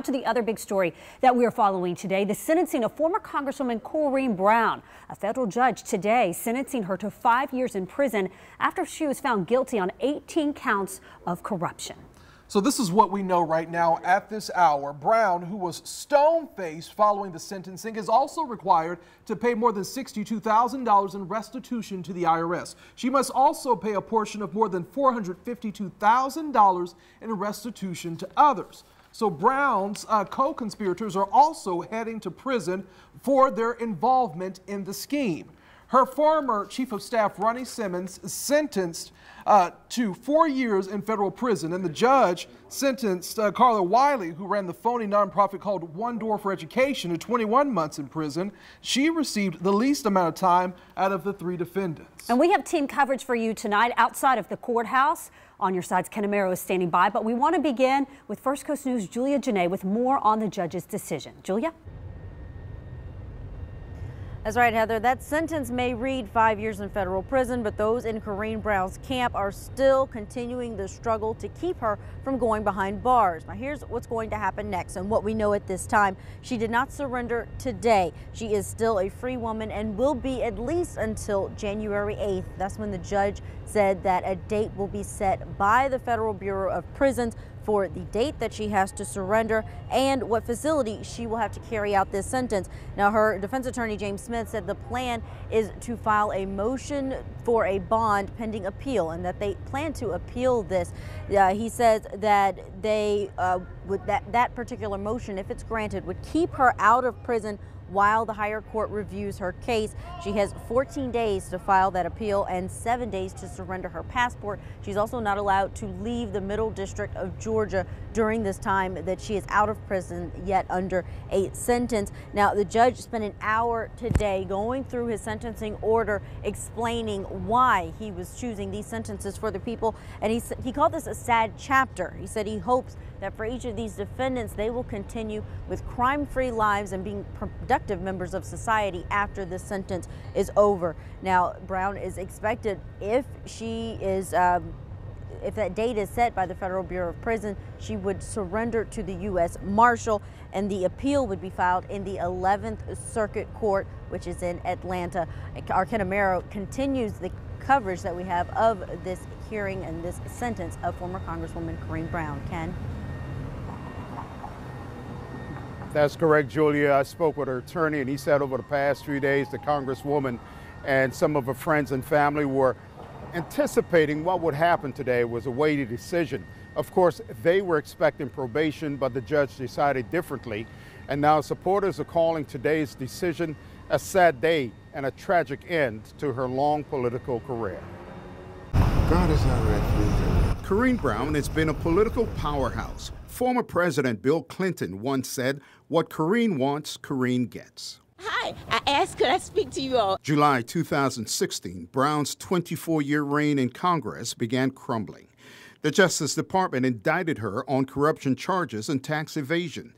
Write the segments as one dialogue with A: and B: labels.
A: to the other big story that we are following today, the sentencing of former Congresswoman Corrine Brown. A federal judge today sentencing her to 5 years in prison after she was found guilty on 18 counts of corruption.
B: So this is what we know right now at this hour. Brown, who was stone-faced following the sentencing, is also required to pay more than $62,000 in restitution to the IRS. She must also pay a portion of more than $452,000 in restitution to others. So Brown's co-conspirators are also heading to prison for their involvement in the scheme. Her former Chief of Staff, Ronnie Simmons, is sentenced to 4 years in federal prison, and the judge sentenced Carla Wiley, who ran the phony nonprofit called One Door for Education, to 21 months in prison. She received the least amount of time out of the 3 defendants. And we have team coverage for you tonight outside of the courthouse. On your sides, Ken Amaro is standing by, but we want to begin with First Coast News' Julia Janae with more on the judge's decision. Julia?
C: That's right, Heather. That sentence may read 5 years in federal prison, but those in Corrine Brown's camp are still continuing the struggle to keep her from going behind bars. Now, here's what's going to happen next and what we know at this time. She did not surrender today. She is still a free woman and will be at least until January 8th. That's when the judge said that a date will be set by the Federal Bureau of Prisons for the date that she has to surrender and what facility she will have to carry out this sentence. Now, her defense attorney, James Smith, said the plan is to file a motion for a bond pending appeal and that they plan to appeal this. He says that they that particular motion, if it's granted, would keep her out of prison while the higher court reviews her case. She has 14 days to file that appeal and 7 days to surrender her passport. She's also not allowed to leave the Middle District of Georgia during this time that she is out of prison yet under a sentence. Now, the judge spent an hour today going through his sentencing order, explaining why he was choosing these sentences for the people, and he called this a sad chapter. He said he hopes that for each of these defendants, they will continue with crime-free lives and being productive members of society after this sentence is over. Now, Brown is expected, if she is if that date is set by the Federal Bureau of Prisons, she would surrender to the U.S. Marshal, and the appeal would be filed in the 11th Circuit Court, which is in Atlanta. Our Ken Amaro continues the coverage that we have of this hearing and this sentence of former Congresswoman Corrine Brown. Ken?
D: That's correct, Julia. I spoke with her attorney, and he said over the past few days the Congresswoman and some of her friends and family were anticipating what would happen today. Was a weighty decision. Of course, they were expecting probation, but the judge decided differently. And now supporters are calling today's decision a sad day and a tragic end to her long political career.
E: God is not refuge.
F: Corrine Brown has been a political powerhouse. Former President Bill Clinton once said, "What Corrine wants, Corrine gets."
G: Hi, I asked, could I speak to you all?
F: July 2016, Brown's 24-year reign in Congress began crumbling. The Justice Department indicted her on corruption charges and tax evasion.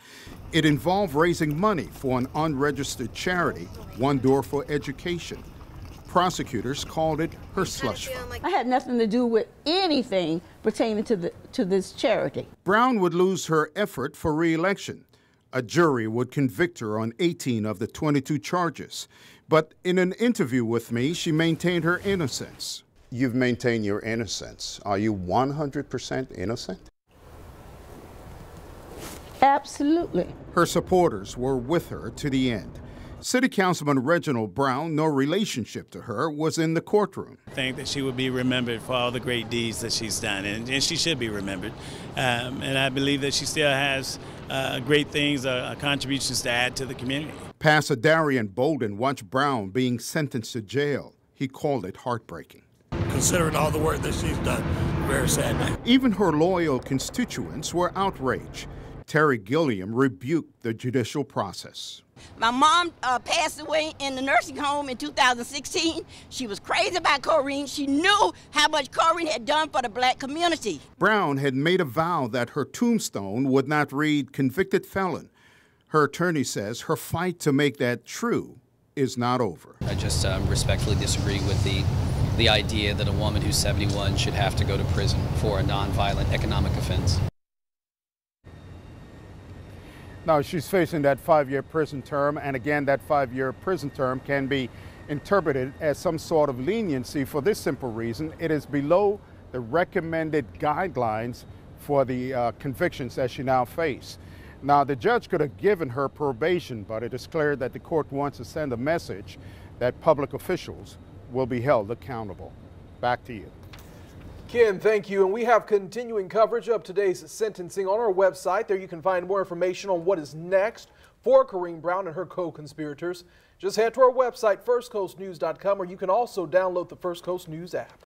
F: It involved raising money for an unregistered charity, One Door for Education. Prosecutors called it her slush fund.
G: I had nothing to do with anything pertaining to this charity.
F: Brown would lose her effort for re-election. A jury would convict her on 18 of the 22 charges. But in an interview with me, she maintained her innocence. You've maintained your innocence. Are you 100% innocent?
G: Absolutely.
F: Her supporters were with her to the end. City Councilman Reginald Brown, no relationship to her, was in the courtroom.
H: I think that she would be remembered for all the great deeds that she's done, and she should be remembered. And I believe that she still has great things, contributions to add to the community.
F: Pastor Darian Bolden watched Brown being sentenced to jail. He called it heartbreaking.
I: Considering all the work that she's done, very sad day.
F: Even her loyal constituents were outraged. Terry Gilliam rebuked the judicial process.
G: My mom passed away in the nursing home in 2016. She was crazy about Corrine. She knew how much Corrine had done for the black community.
F: Brown had made a vow that her tombstone would not read convicted felon. Her attorney says her fight to make that true is not over.
J: I just respectfully disagree with the idea that a woman who's 71 should have to go to prison for a nonviolent economic offense.
D: No, she's facing that 5-year prison term, and again, that 5-year prison term can be interpreted as some sort of leniency for this simple reason: it is below the recommended guidelines for the convictions that she now faces. Now, the judge could have given her probation, but it is clear that the court wants to send a message that public officials will be held accountable. Back to you.
B: Ken, thank you. And we have continuing coverage of today's sentencing on our website. There you can find more information on what is next for Corrine Brown and her co-conspirators. Just head to our website, firstcoastnews.com, or you can also download the First Coast News app.